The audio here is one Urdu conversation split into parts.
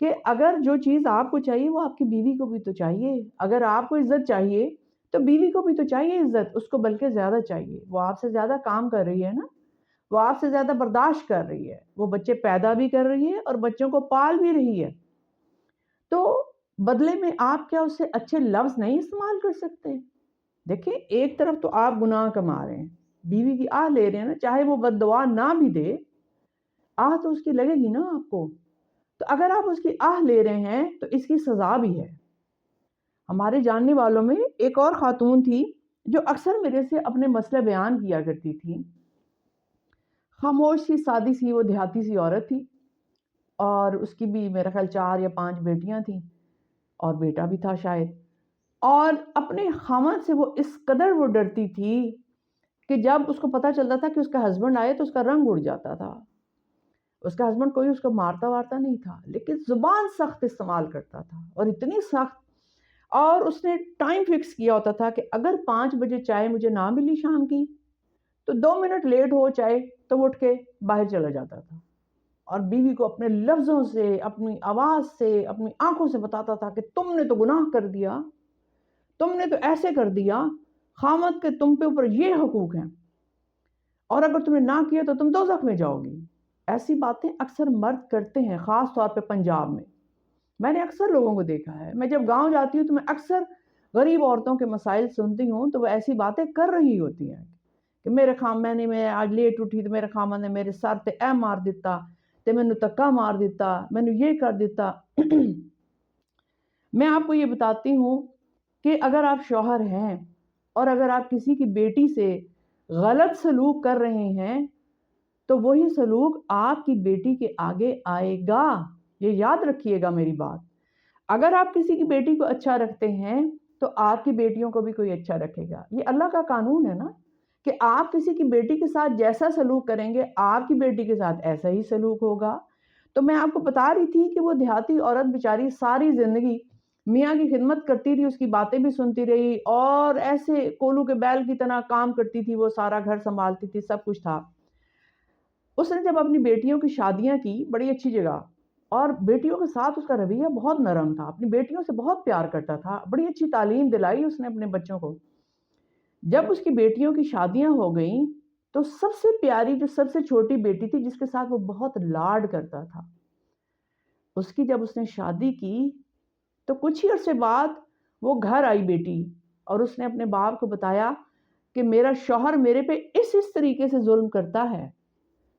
کہ اگر جو چیز آپ کو چاہیے وہ آپ کی بیوی کو بھی تو چاہیے. اگر آپ کو عزت چاہیے تو بیوی کو بھی تو چاہیے عزت، اس کو بلکہ زیادہ چاہیے. وہ آپ سے زیادہ کام کر رہی ہے نا، وہ آپ سے زیادہ برداشت کر رہی ہے، وہ بچے پیدا بھی کر رہی ہے اور بچوں کو پال بھی رہی ہے. تو بدلے میں آپ کیا اس سے اچھے لفظ نہیں استعمال کر سکتے؟ دیکھیں، ایک طرف تو آپ گناہ کما رہے ہیں، بیوی کی آہ لے رہے ہیں نا، چاہے وہ بد دعا نہ بھی دے، آہ تو اس کی لگے گی نا آپ کو. تو اگر آپ اس کی آہ لے رہے ہیں تو اس کی سزا بھی ہے. ہمارے جاننے والوں میں ایک اور خاتون تھی جو اکثر میرے سے اپنے مسئلے بیان کیا کرتی تھی. خاموش سی، سادی سی، وہ دیہاتی سی عورت تھی، اور اس کی بھی میرا خیال 4 یا 5 بیٹیاں تھیں اور بیٹا بھی تھا شاید. اور اپنے خاوند سے وہ اس قدر وہ ڈرتی تھی کہ جب اس کو پتہ چلتا تھا کہ اس کا ہسبینڈ آئے تو اس کا رنگ اڑ جاتا تھا. اس کا ہسبینڈ کوئی اس کو مارتا وارتا نہیں تھا، لیکن زبان سخت استعمال کرتا تھا، اور اتنی سخت. اور اس نے ٹائم فکس کیا ہوتا تھا کہ اگر 5 بجے چائے مجھے نہ ملی شام کی تو 2 منٹ لیٹ ہو چائے تو وہ اٹھ کے باہر چلا جاتا تھا، اور بیوی کو اپنے لفظوں سے، اپنی آواز سے، اپنی آنکھوں سے بتاتا تھا کہ تم نے تو گناہ کر دیا، تم نے تو ایسے کر دیا، خامد کے تم پہ اوپر یہ حقوق ہیں، اور اگر تم نے نہ کیا تو تم دوزخ میں جاؤ گی. ایسی باتیں اکثر مرد کرتے ہیں، خاص طور پہ پنجاب میں. میں نے اکثر لوگوں کو دیکھا ہے. میں جب گاؤں جاتی ہوں تو میں اکثر غریب عورتوں کے مسائل سنتی ہوں تو وہ ایسی باتیں کر رہی ہوتی ہیں کہ میں آج لیٹ اٹھی تو میرے خامن نے میرے سر تے اے مار دیتا تے مینوں تکا مار دیتا، مینوں یہ کر دیتا. میں آپ کو یہ بتاتی ہوں کہ اگر آپ شوہر ہیں اور اگر آپ کسی کی بیٹی سے غلط سلوک کر رہے ہیں تو وہی سلوک آپ کی بیٹی کے آگے آئے گا. یہ یاد رکھیے گا میری بات. اگر آپ کسی کی بیٹی کو اچھا رکھتے ہیں تو آپ کی بیٹیوں کو بھی کوئی اچھا رکھے گا. یہ اللہ کا قانون ہے نا کہ آپ کسی کی بیٹی کے ساتھ جیسا سلوک کریں گے آپ کی بیٹی کے ساتھ ایسا ہی سلوک ہوگا. تو میں آپ کو بتا رہی تھی کہ وہ دیہاتی عورت بیچاری ساری زندگی میاں کی خدمت کرتی رہی، اس کی باتیں بھی سنتی رہی، اور ایسے کولو کے بیل کی طرح کام کرتی تھی، وہ سارا گھر سنبھالتی تھی، سب کچھ تھا. اس نے جب اپنی بیٹیوں کی شادیاں کی بڑی اچھی جگہ، اور بیٹیوں کے ساتھ اس کا رویہ بہت نرم تھا، اپنی بیٹیوں سے بہت پیار کرتا تھا، بڑی اچھی تعلیم دلائی اس نے اپنے بچوں کو. جب اس کی بیٹیوں کی شادیاں ہو گئیں تو سب سے پیاری جو سب سے چھوٹی بیٹی تھی جس کے ساتھ وہ بہت لاڈ کرتا تھا، اس کی جب اس نے شادی کی تو کچھ ہی عرصے بعد وہ گھر آئی بیٹی، اور اس نے اپنے باپ کو بتایا کہ میرا شوہر میرے پہ اس طریقے سے ظلم کرتا ہے،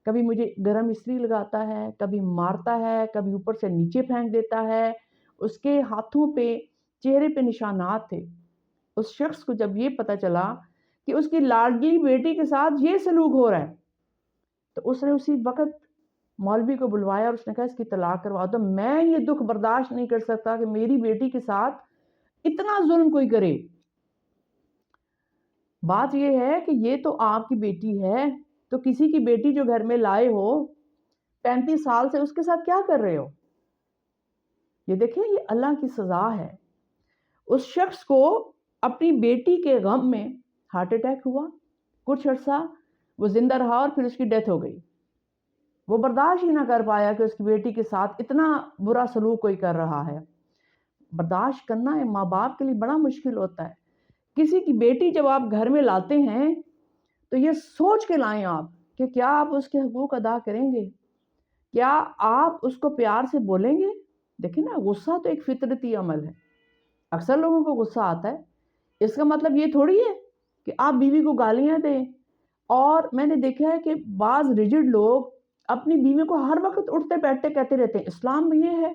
کبھی مجھے گرم استری لگاتا ہے، کبھی مارتا ہے، کبھی اوپر سے نیچے پھینک دیتا ہے. اس کے ہاتھوں پہ، چہرے پہ نشانات تھے. اس شخص کو جب یہ پتا چلا کہ اس کی لاڈلی بیٹی کے ساتھ یہ سلوک ہو رہا ہے تو اس نے اسی وقت مولوی کو بلوایا اور اس نے کہا اس کی طلاق کروا دو. میں یہ دکھ برداشت نہیں کر سکتا کہ میری بیٹی کے ساتھ اتنا ظلم کوئی کرے. بات یہ ہے کہ یہ تو آپ کی بیٹی ہے، تو کسی کی بیٹی جو گھر میں لائے ہو 35 سال سے، اس کے ساتھ کیا کر رہے ہو؟ یہ دیکھیں، یہ اللہ کی سزا ہے. اس شخص کو اپنی بیٹی کے غم میں ہارٹ اٹیک ہوا، کچھ عرصہ وہ زندہ رہا اور پھر اس کی ڈیتھ ہو گئی. وہ برداشت ہی نہ کر پایا کہ اس کی بیٹی کے ساتھ اتنا برا سلوک کوئی کر رہا ہے. برداشت کرنا ہے ماں باپ کے لیے بڑا مشکل ہوتا ہے. کسی کی بیٹی جب آپ گھر میں لاتے ہیں تو یہ سوچ کے لائیں آپ کہ کیا آپ اس کے حقوق ادا کریں گے، کیا آپ اس کو پیار سے بولیں گے. دیکھیں نا، غصہ تو ایک فطرتی عمل ہے. اکثر لوگوں کو غصہ آتا ہے، اس کا مطلب یہ تھوڑی ہے کہ آپ بیوی کو گالیاں دیں. اور میں نے دیکھا ہے کہ بعض ریجڈ لوگ اپنی بیوی کو ہر وقت اٹھتے بیٹھتے کہتے رہتے ہیں اسلام میں یہ ہے،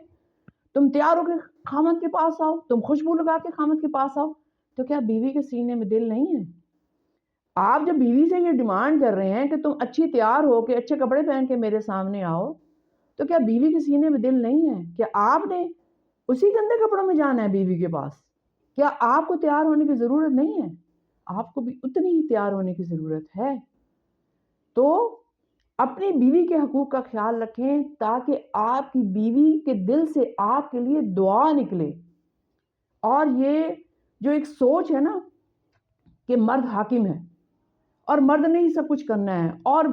تم تیار ہو کے خامد کے پاس آؤ، تم خوشبو لگا کے خامد کے پاس آؤ. تو کیا بیوی کے سینے میں دل نہیں ہے؟ آپ جب بیوی سے یہ ڈیمانڈ کر رہے ہیں کہ تم اچھی تیار ہو کے اچھے کپڑے پہن کے میرے سامنے آؤ، تو کیا بیوی کے سینے میں دل نہیں ہے؟ کیا آپ نے اسی گندے کپڑوں میں جانا ہے بیوی کے پاس؟ کیا آپ کو تیار ہونے کی ضرورت نہیں ہے؟ آپ کو بھی اتنی ہی تیار ہونے کی ضرورت ہے. تو اپنی بیوی کے حقوق کا خیال رکھیں تاکہ آپ کی بیوی کے دل سے آپ کے لیے دعا نکلے. اور یہ جو ایک سوچ ہے نا کہ مرد حاکم ہے اور مرد نے ہی سب کچھ کرنا ہے اور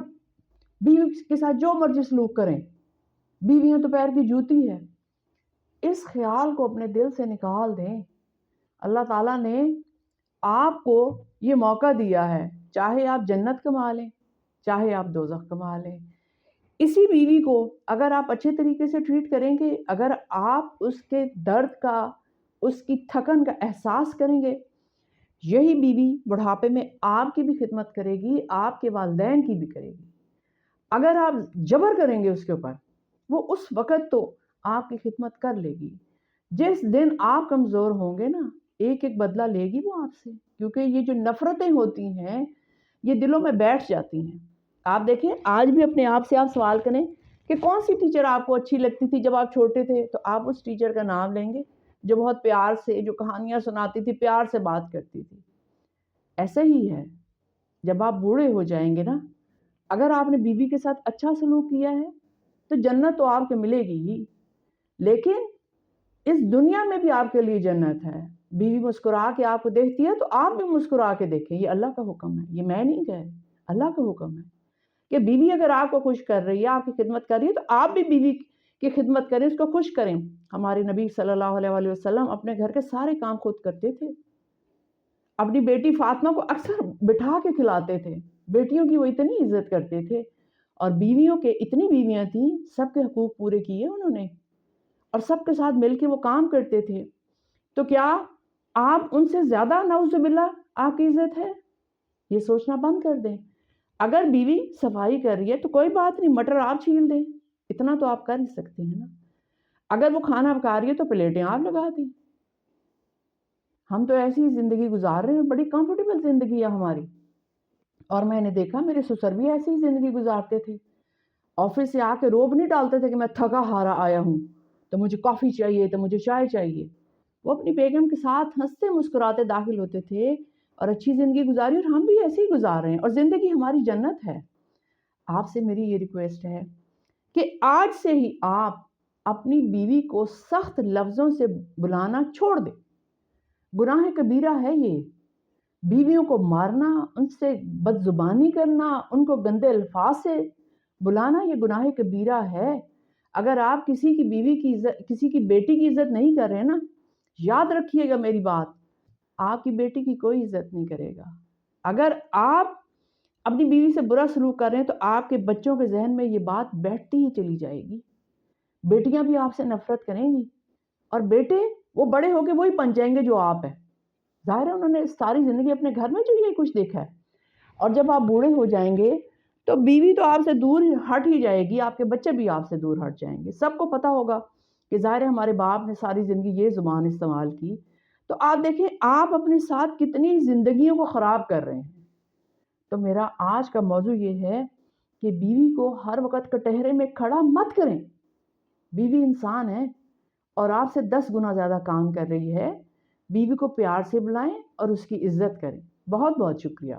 بیوی کے ساتھ جو مرضی سلوک کریں، بیویاں تو پیر کی جوتی ہے، اس خیال کو اپنے دل سے نکال دیں۔ اللہ تعالیٰ نے آپ کو یہ موقع دیا ہے، چاہے آپ جنت کما لیں، چاہے آپ دوزخ کما لیں۔ اسی بیوی کو اگر آپ اچھے طریقے سے ٹریٹ کریں گے، اگر آپ اس کے درد کا، اس کی تھکن کا احساس کریں گے، یہی بیوی بڑھاپے میں آپ کی بھی خدمت کرے گی، آپ کے والدین کی بھی کرے گی۔ اگر آپ جبر کریں گے اس کے اوپر، وہ اس وقت تو آپ کی خدمت کر لے گی، جس دن آپ کمزور ہوں گے نا، ایک ایک بدلہ لے گی وہ آپ سے، کیونکہ یہ جو نفرتیں ہوتی ہیں یہ دلوں میں بیٹھ جاتی ہیں۔ آپ دیکھیں، آج بھی اپنے آپ سے آپ سوال کریں کہ کون سی ٹیچر آپ کو اچھی لگتی تھی جب آپ چھوٹے تھے، تو آپ اس ٹیچر کا نام لیں گے جو بہت پیار سے، جو کہانیاں سناتی تھی، پیار سے بات کرتی تھی۔ ایسا ہی ہے، جب آپ بوڑھے ہو جائیں گے نا، اگر آپ نے بیوی کے ساتھ اچھا سلوک کیا ہے تو جنت تو آپ کو ملے گی ہی، لیکن اس دنیا میں بھی آپ کے لیے جنت ہے۔ بیوی مسکرا کے آپ کو دیکھتی ہے تو آپ بھی مسکرا کے دیکھیں، یہ اللہ کا حکم ہے، یہ میں نہیں کہہ رہی، اللہ کا حکم ہے کہ بیوی اگر آپ کو خوش کر رہی ہے، آپ کی خدمت کر رہی ہے، تو آپ بھی بیوی کی خدمت کریں، اس کو خوش کریں۔ ہمارے نبی صلی اللہ علیہ وآلہ وسلم اپنے گھر کے سارے کام خود کرتے تھے، اپنی بیٹی فاطمہ کو اکثر بٹھا کے کھلاتے تھے، بیٹیوں کی وہ اتنی عزت کرتے تھے، اور بیویوں کے اتنی بیویاں تھیں، سب کے حقوق پورے کیے انہوں نے، اور سب کے ساتھ مل کے وہ کام کرتے تھے۔ تو کیا آپ ان سے زیادہ نعوذ باللہ آپ کی عزت ہے؟ یہ سوچنا بند کر دیں۔ اگر بیوی صفائی کر رہی ہے تو کوئی بات نہیں، مٹر آپ چھیل دیں، اتنا تو آپ کر ہی سکتے ہیں نا۔ اگر وہ کھانا پکا رہی ہے تو پلیٹیں آپ لگا دیں۔ ہم تو ایسی ہی زندگی گزار رہے ہیں، بڑی کمفرٹیبل زندگی ہے ہماری، اور میں نے دیکھا میرے سسر بھی ایسی ہی زندگی گزارتے تھے، آفس سے آ کے روب نہیں ڈالتے تھے کہ میں تھکا ہارا آیا ہوں تو مجھے کافی چاہیے، تو مجھے چائے چاہیے۔ وہ اپنی بیگم کے ساتھ ہنستے مسکراتے داخل ہوتے تھے اور اچھی زندگی گزاری، اور ہم بھی ایسے ہی گزار رہے ہیں، اور زندگی ہماری جنت ہے۔ آپ سے میری یہ ریکویسٹ ہے کہ آج سے ہی آپ اپنی بیوی کو سخت لفظوں سے بلانا چھوڑ دیں۔ گناہ کبیرہ ہے یہ، بیویوں کو مارنا، ان سے بد زبانی کرنا، ان کو گندے الفاظ سے بلانا، یہ گناہ کبیرہ ہے۔ اگر آپ کسی کی بیوی کی عزت، کسی کی بیٹی کی عزت نہیں کر رہے نا، یاد رکھیے گا میری بات، آپ کی بیٹی کی کوئی عزت نہیں کرے گا۔ اگر آپ اپنی بیوی سے برا سلوک کر رہے ہیں تو آپ کے بچوں کے ذہن میں یہ بات بیٹھتی ہی چلی جائے گی، بیٹیاں بھی آپ سے نفرت کریں گی، اور بیٹے وہ بڑے ہو کے وہی بن جائیں گے جو آپ ہیں۔ ظاہر ہے انہوں نے ساری زندگی اپنے گھر میں جو یہ کچھ دیکھا ہے، اور جب آپ بوڑھے ہو جائیں گے تو بیوی تو آپ سے دور ہٹ ہی جائے گی، آپ کے بچے بھی آپ سے دور ہٹ جائیں گے۔ سب کو پتہ ہوگا کہ ظاہر ہے ہمارے باپ نے ساری زندگی یہ زبان استعمال کی، تو آپ دیکھیں آپ اپنے ساتھ کتنی زندگیوں کو خراب کر رہے ہیں۔ تو میرا آج کا موضوع یہ ہے کہ بیوی کو ہر وقت کٹہرے میں کھڑا مت کریں، بیوی انسان ہے اور آپ سے 10 گنا زیادہ کام کر رہی ہے، بیوی کو پیار سے بلائیں اور اس کی عزت کریں۔ بہت بہت شکریہ۔